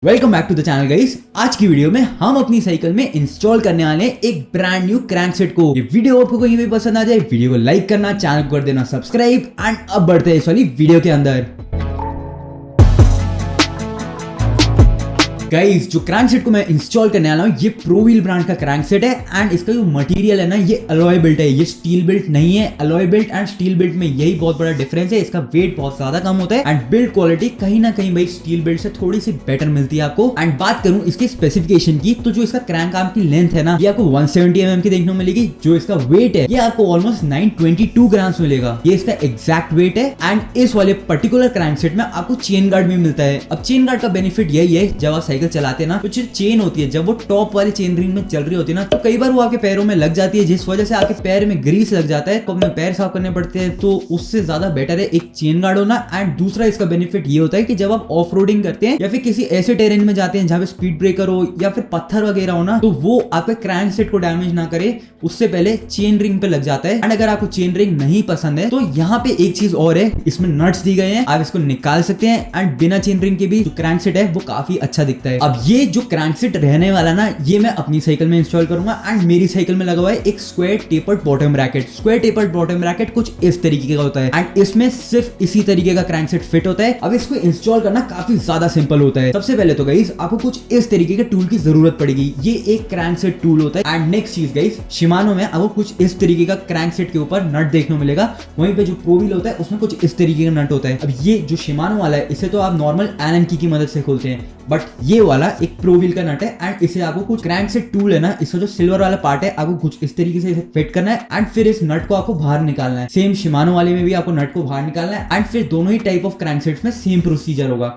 Welcome back to the channel guys. आज की video में हम अपनी साइकिल में इंस्टॉल करने वाले हैं एक ब्रांड न्यू क्रैंकसेट को। ये वीडियो आपको कहीं भी पसंद आ जाए, वीडियो को लाइक करना, चैनल को कर देना सब्सक्राइब एंड अब बढ़ते हैं इस वाली वीडियो के अंदर। गाइस, जो क्रैंकसेट को मैं इंस्टॉल करने वाला हूँ ये प्रोव्हील ब्रांड का क्रैंकसेट है एंड इसका जो मटेरियल है ना ये अलॉय बिल्ट है, ये स्टील बिल्ट नहीं है। Alloy built and steel built में यही बहुत बड़ा डिफरेंस है, इसका वेट बहुत ज्यादा कम होता है एंड बिल्ड क्वालिटी कहीं ना कहीं भाई स्टील बिल्ट से थोड़ी सी बेटर मिलती है आपको। एंड बात करूं इसके स्पेसिफिकेशन की तो जो इसका क्रैंक आर्म की लेंथ है ना ये आपको 170 mm की देखने को मिलेगी। जो इसका वेट है ये आपको ऑलमोस्ट 922 ग्राम्स मिलेगा, ये इसका एग्जैक्ट वेट है। एंड इस वाले पर्टिकुलर क्रैंकसेट में आपको चेन गार्ड भी मिलता है। अब चेन गार्ड का बेनिफिट यही है, जब आप साइकिल चलाते हैं ना तो जो चेन होती है जब वो टॉप वाली चेन रिंग में चल रही होती है ना तो कई बार वो आपके पैरों में लग जाती है, जिस वजह से आपके पैर में ग्रीस लग जाता है, कब में पैर साफ करने पड़ते हैं। तो उससे ज्यादा बेटर है एक चेन गार्ड होना। एंड दूसरा इसका बेनिफिट ये होता है कि जब आप ऑफ रोडिंग करते हैं या फिर किसी ऐसे टेरेन में जाते हैं जहां पे स्पीड ब्रेकर हो या फिर पत्थर वगैरह हो ना तो वो आपके क्रैंकसेट को डैमेज ना करे, उससे पहले चेन रिंग पे लग जाता है। एंड अगर आपको चेन रिंग नहीं पसंद है तो यहाँ पे एक चीज और है, इसमें नट्स दी गए हैं, आप इसको निकाल सकते हैं एंड बिना चेन रिंग के भी जो क्रैंकसेट है वो काफी अच्छा दिखता है। अब ये जो क्रैंकसेट रहने वाला ना ये मैं अपनी साइकिल में इंस्टॉल करूंगा एंड मेरी साइकिल में लगा हुआ है एक square tapered bottom bracket. Square tapered bottom bracket कुछ इस तरीके का होता है एंड इसमें सिर्फ इसी तरीके का क्रैंकसेट फिट होता है। अब इसको इंस्टॉल करना काफी ज्यादा सिंपल होता है। सबसे पहले तो गाइस आपको कुछ इस तरीके के टूल की जरूरत पड़ेगी, ये एक क्रैंकसेट टूल होता है। एंड नेक्स्ट चीज गाइस, शिमानो में आपको कुछ इस तरीके का क्रैंकसेट के ऊपर नट देखने को मिलेगा, वहीं पे जो प्रोव्हील होता है उसमें कुछ इस तरीके का नट होता है। अब ये जो शिमानो वाला है इसे तो आप नॉर्मल एलन की मदद से खोलते हैं, बट ये वाला एक प्रोव्हील का नट है एंड इसे आपको कुछ क्रैंकसेट टूल है ना, इसका जो सिल्वर वाला पार्ट है आपको कुछ इस तरीके से इसे फिट करना है एंड फिर इस नट को आपको बाहर निकालना है। सेम शिमानो वाले में भी आपको नट को बाहर निकालना है एंड फिर दोनों ही टाइप ऑफ क्रैंकसेट्स में सेम प्रोसीजर होगा।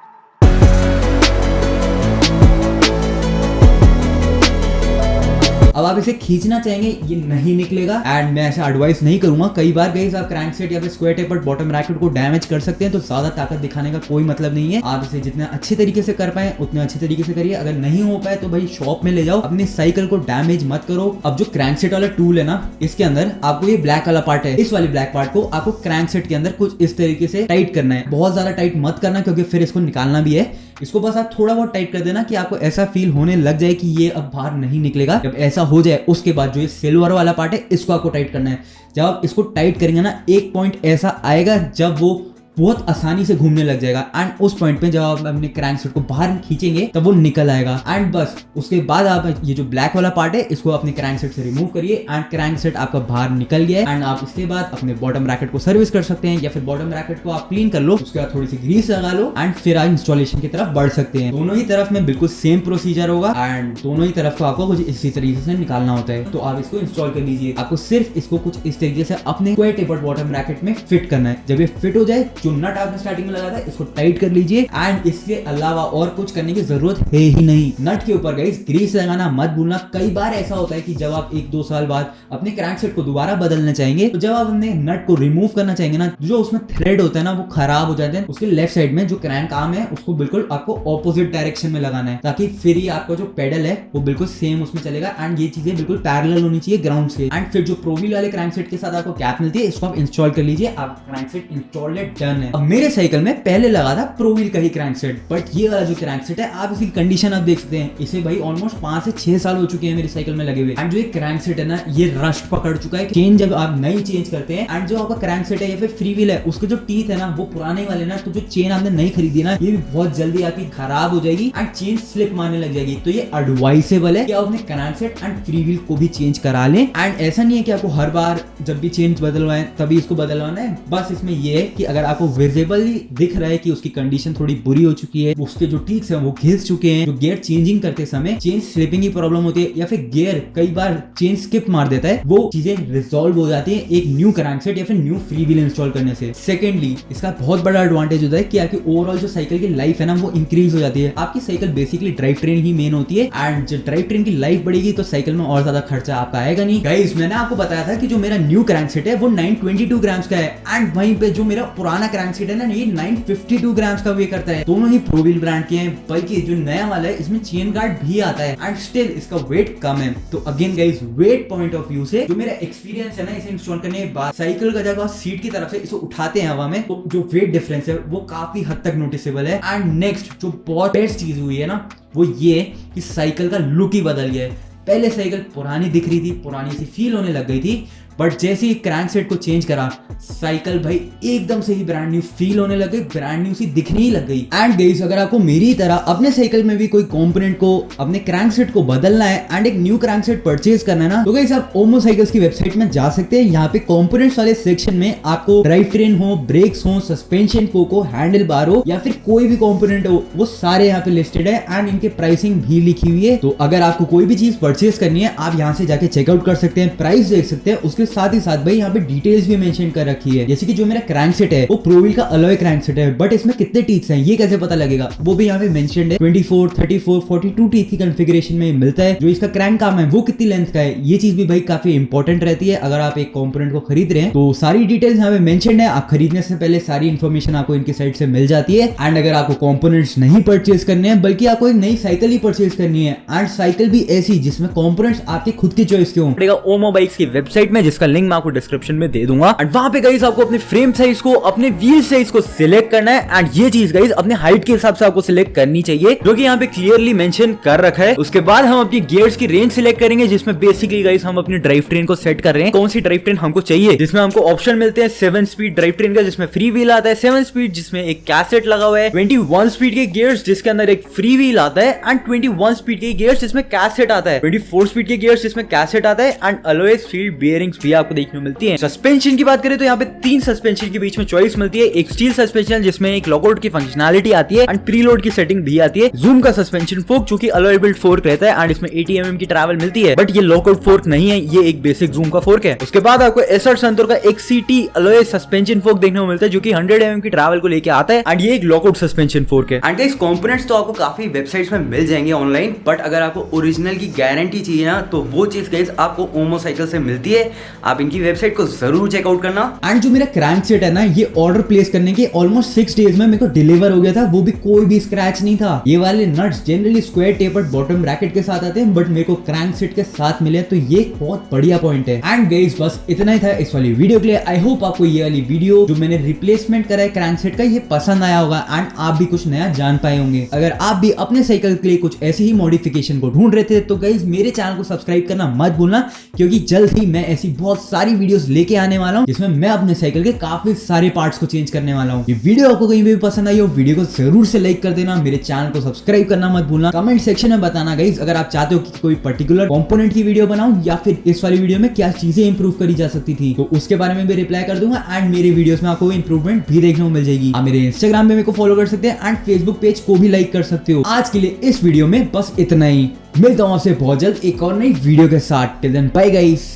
अब आप इसे खींचना चाहेंगे ये नहीं निकलेगा एंड मैं ऐसा एडवाइस नहीं करूंगा। कई बार गाइस आप क्रैंकसेट या फिर स्क्वायर टेपर्ड बॉटम ब्रैकेट को डैमेज कर सकते हैं, तो ज्यादा ताकत दिखाने का कोई मतलब नहीं है। आप इसे जितने अच्छे तरीके से कर पाए उतने अच्छे तरीके से करिए, अगर नहीं हो पाए तो भाई शॉप में ले जाओ, अपनी साइकिल को डैमेज मत करो। अब जो क्रैंकसेट वाला टूल है ना इसके अंदर आपको ये ब्लैक वाला पार्ट है, इस वाले ब्लैक पार्ट को आपको क्रैंकसेट के अंदर कुछ इस तरीके से टाइट करना है। बहुत ज्यादा टाइट मत करना क्योंकि फिर इसको निकालना भी है। इसको बस आप थोड़ा बहुत टाइट कर देना कि आपको ऐसा फील होने लग जाए कि ये अब बाहर नहीं निकलेगा। जब ऐसा हो जाए उसके बाद जो ये सिल्वर वाला पार्ट है इसको आपको टाइट करना है। जब आप इसको टाइट करेंगे ना एक पॉइंट ऐसा आएगा जब वो बहुत आसानी से घूमने लग जाएगा एंड उस पॉइंट पे जब आप अपने क्रैंकसेट को बाहर खींचेंगे तब वो निकल आएगा। एंड बस उसके बाद आप ये जो ब्लैक वाला पार्ट है इसको अपने क्रैंकसेट से रिमूव करिए एंड क्रैंकसेट आपका बाहर निकल गया है। एंड आप इसके बाद अपने बॉटम ब्रैकेट को सर्विस कर सकते हैं या फिर बॉटम ब्रैकेट को आप क्लीन कर लो, उसके बाद थोड़ी सी ग्रीस लगा लो एंड फिर आप इंस्टॉलेशन की तरफ बढ़ सकते हैं। दोनों ही तरफ में बिल्कुल सेम प्रोसीजर होगा एंड दोनों ही तरफ को आपको कुछ इसी तरीके से निकालना होता है। तो आप इसको इंस्टॉल कर लीजिए, आपको सिर्फ इसको कुछ इस तरीके से अपने स्क्वायर टेपर्ड बॉटम ब्रैकेट में फिट करना है। जब ये फिट हो जाए, जो नट आपने स्टार्टिंग में लगा था इसको टाइट कर लीजिए एंड इसके अलावा और कुछ करने की जरूरत है ही नहीं। नट के ऊपर गाइस ग्रीस लगाना मत भूलना। कई बार ऐसा होता है कि जब आप 1-2 साल बाद अपने क्रैंकसेट को दोबारा बदलना चाहेंगे तो जब आप अपने नट को रिमूव करना चाहेंगे ना, जो उसमें थ्रेड होता है ना वो खराब हो जाते हैं। उसके लेफ्ट साइड में जो क्रैंक आर्म है उसको बिल्कुल आपको ऑपोजिट डायरेक्शन में लगाना है ताकि फिर ही आपका जो पेडल है वो बिल्कुल सेम उसमें चलेगा एंड ये चीजें बिल्कुल पैरेलल होनी चाहिए ग्राउंड से। एंड फिर जो प्रोव्हील वाले क्रैंकसेट के साथ आपको कैप मिलती है इसको आप इंस्टॉल कर लीजिए, आप क्रैंकसेट इंस्टॉल्ड है, डन है। अब मेरे साइकिल में पहले लगा था प्रोव्हील का ही क्रैंकसेट, बट ये वाला जो क्रैंकसेट है आप इसकी कंडीशन आप देख सकते हैं, इसे भाई ऑलमोस्ट 5 से 6 साल हो चुके हैं मेरी साइकिल में लगे हुए। एंड जो ये क्रैंकसेट है ना ये रस्ट पकड़ चुका है। चेन जब आप नई चेंज करते हैं एंड जो आपका क्रैंकसेट है या फिर फ्री व्हील है उसके जो टीथ है ना वो पुराने वाले ना, तो जो चेन आपने नई खरीदी ना ये भी बहुत जल्दी आपकी खराब हो जाएगी एंड चेन स्लिप मारने लग जाएगी। तो ये एडवाइसेबल है कि आप अपने क्रैंकसेट एंड फ्री व्हील को भी चेंज करा लें। एंड ऐसा नहीं है कि आपको हर बार जब भी चेंज बदलवाएं तभी इसको बदलवाना है, बस इसमें ये है कि अगर आपको विजिबली दिख रहा है कि उसकी कंडीशन थोड़ी बुरी हो चुकी है, उसके जो टीथ हैं वो घिस चुके हैं, जो गियर चेंजिंग करते समय चेन स्लिपिंग की प्रॉब्लम होती है या फिर गियर कई बार चेन स्किप मार देता है, वो चीजें रिजॉल्व हो जाती है एक न्यू क्रैंकसेट या फिर न्यू फ्री व्हील इंस्टॉल करने से। सेकेंडली इसका बहुत बड़ा एडवांटेज होता है कि आपकी ओवरऑल जो साइकिल की लाइफ है ना वो इंक्रीज हो जाती है। आपकी साइकिल बेसिकली ड्राइव ट्रेन ही मेन होती है एंड जब ड्राइव ट्रेन की लाइफ बढ़ेगी तो साइकिल में और ज्यादा खर्चा आपका आएगा नहीं। गाइस मैंने आपको बताया था कि जो मेरा न्यू क्रैंकसेट है वो 922 ग्राम्स का है एंड वहीं पे जो मेरा पुराना क्रैंकसेट है ना, ये 952 ग्राम्स का वे करता है। दोनों ही प्रो व्हील ब्रांड के हैं, बल्कि जो नया वाला है इसमें चेन गार्ड भी आता है एंड स्टिल इसका वेट कम है। तो again guys, weight point of view से जो मेरा एक्सपीरियंस है ना इसे इंस्टॉल करने के बाद, साइकिल का जब आप सीट की तरफ से इसे उठाते हैं हवा में, तो जो वेट डिफरेंस है वो काफी हद तक नोटिसेबल है। एंड नेक्स्ट जो बहुत बेस्ट चीज हुई है ना, वो ये कि साइकिल का लुक ही बदल गया है। पहले साइकिल पुरानी दिख रही थी, पुरानी सी फील होने लग गई थी, बट जैसे ही क्रैंकसेट को चेंज करा, साइकिल भाई एकदम से ही ब्रांड न्यू फील होने लग गई, ब्रांड न्यू सी दिखने ही लग गई। एंड गाइस, अगर आपको मेरी तरह अपने साइकिल में भी कोई कंपोनेंट को, अपने क्रैंकसेट को बदलना है एंड एक न्यू क्रैंकसेट परचेज करना है ना, तो गाइस आप ओमो साइकिल्स की वेबसाइट में जा सकते हैं। यहाँ पे कंपोनेंट्स वाले सेक्शन में आपको ड्राइव ट्रेन हो, ब्रेक्स हो, सस्पेंशन फोक हो, हैंडल बार हो या फिर कोई भी कंपोनेंट हो, वो सारे यहाँ पे लिस्टेड है एंड इनके प्राइसिंग भी लिखी हुई है। तो अगर आपको कोई भी चीज परचेज करनी है, आप यहाँ से जाके चेकआउट कर सकते हैं, प्राइस देख सकते हैं, उसके साथ ही साथ भाई यहाँ पे डिटेल्स भी मेंशन कर रखी है। जैसे कि जो मेरा क्रैंकसेट है वो प्रो व्हील का अलॉय क्रैंकसेट है, बट इसमें कितने टीथ्स हैं ये कैसे पता लगेगा, वो भी यहाँ पे मेंशन्ड है। 24, 34, 42 टीथ की कॉन्फ़िगरेशन में मिलता है। जो इसका क्रैंक काम है वो कितनी लेंथ का है, ये चीज भी भाई काफी इंपॉर्टेंट रहती है अगर आप एक कंपोनेंट को खरीद रहे हैं। तो सारी डिटेल्स यहाँ पे मेंशन्ड है। आप खरीदने से पहले सारी इन्फॉर्मेशन आपको इनकी साइट से मिल जाती है। एंड अगर आपको कंपोनेंट्स नहीं परचेज करने हैं, बल्कि आपको एक नई साइकिल ही परचेज करनी है, एंड साइकिल भी ऐसी जिसमें कंपोनेंट्स आपके खुद की चॉइस के हों, पड़ेगा ओमो बाइक्स की वेबसाइट में, जिसका लिंक मैं आपको डिस्क्रिप्शन में दे दूंगा। एंड वहां पे गाइस आपको अपने फ्रेम साइज को, अपने व्हील साइज को सिलेक्ट करना है। एंड ये चीज गाइस अपने हाइट के हिसाब से आपको सिलेक्ट करनी चाहिए, जो कि यहाँ पे क्लियरली मेंशन कर रखा है। उसके बाद हम अपनी गियर्स की रेंज सिलेक्ट करेंगे, जिसमें बेसिकली गाइस हम अपनी ड्राइव ट्रेन को सेट कर रहे हैं, कौन सी ड्राइव ट्रेन हमको चाहिए। जिसमें हमको ऑप्शन मिलते हैं 7 स्पीड ड्राइव ट्रेन का, जिसमें फ्री व्हील आता है, 7 स्पीड जिसमें एक कैसेट लगा हुआ है, 21 स्पीड के गियर्स जिसके अंदर एक फ्री व्हील आता है, एंड 21 स्पीड के गियर्स जिसमें कैसेट आता है, 24 स्पीड के गियर्स जिसमें कैसेट आता है, एंड अलॉय स्टील बेयरिंग्स भी आपको देखने को मिलती है। सस्पेंशन की बात करें तो यहाँ पे 3 सस्पेंशन के बीच में चॉइस मिलती है। एक स्टील सस्पेंशन जिसमें एक लॉकआउट की फंक्शनैलिटी आती है एंड प्रीलोड की सेटिंग भी आती है। जूम का सस्पेंशन फोर्क जो कि अलॉय बिल्ट फोर्क रहता है एंड इसमें 80 mm की ट्रैवल मिलती है, बट ये लॉकआउट फोर्क नहीं है, ये एक बेसिक जूम का फोर्क है। उसके बाद आपको एसआर संतूर का एक सीटी अलॉय सस्पेंशन फोर्क देखने को मिलता है, जो कि 100 mm की ट्रैवल को लेके आता है, एंड ये एक लॉकआउट सस्पेंशन फोर्क है। एंड गाइस, कंपोनेंट्स तो आपको काफी वेबसाइट्स में मिल जाएंगे ऑनलाइन, बट अगर आपको ओरिजिनल की गारंटी चाहिए ना, तो वो चीज गाइस आपको ओमो साइकिल से मिलती है। आप इनकी वेबसाइट को जरूर चेकआउट करना। एंड जो मेरा क्रैंकसेट है ना, ये ऑर्डर प्लेस करने के ऑलमोस्ट 6 डेज में मेरे को डिलीवर हो गया था, वो भी कोई भी स्क्रैच नहीं था। ये वाले nuts generally square tapered bottom bracket के साथ आते हैं, बट मेरे को क्रैंकसेट के साथ मिले, तो ये बहुत बढ़िया पॉइंट है। एंड गाइस, बस इतना ही था इस वाली वीडियो के लिए। आई होप आपको ये वाली वीडियो जो मैंने रिप्लेसमेंट करा है क्रैंकसेट का, ये पसंद आया होगा एंड आप भी कुछ नया जान पाए होंगे। अगर आप भी अपने साइकिल के लिए कुछ ऐसी ही मॉडिफिकेशन को ढूंढ रहे थे, तो गाइस मेरे चैनल को सब्सक्राइब करना मत भूलना, क्योंकि जल्द ही मैं ऐसी बहुत सारी वीडियोस लेके आने वाला हूं, जिसमें मैं अपने साइकिल के काफी सारे पार्ट्स को चेंज करने वाला हूं। ये वीडियो आपको कहीं भी पसंद आई हो, वीडियो को जरूर से लाइक कर देना, मेरे चैनल को सब्सक्राइब करना मत भूलना। कमेंट सेक्शन में बताना गाइस अगर आप चाहते हो कि कोई पर्टिकुलर कंपोनेंट की वीडियो बनाऊं, या फिर इस वाली वीडियो में क्या चीजें इंप्रूव करी जा सकती थी, तो उसके बारे में भी रिप्लाई कर दूंगा। एंड मेरे वीडियोस में आपको इंप्रूवमेंट भी देखने को मिल जाएगी। आप मेरे इंस्टाग्राम पे मेरे को फॉलो कर सकते हैं एंड फेसबुक पेज को भी लाइक कर सकते हो। आज के लिए इस वीडियो में बस इतना ही। मिलता हूं आपसे बहुत जल्द एक और नई वीडियो के साथ। Till then bye guys.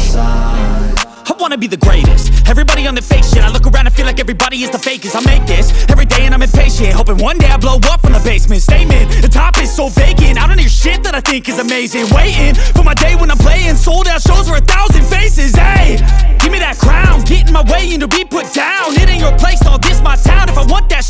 I wanna be the greatest. Everybody on the fake shit. I look around and feel like everybody is the fakest. I make this every day and I'm impatient, hoping one day I blow up from the basement. Statement, the top is so vacant. I don't hear shit that I think is amazing. Waiting for my day when I'm playing sold out shows for 1,000 faces. Hey, give me that crown, get in my way and to be put down. It ain't your place, all this my town. If I want that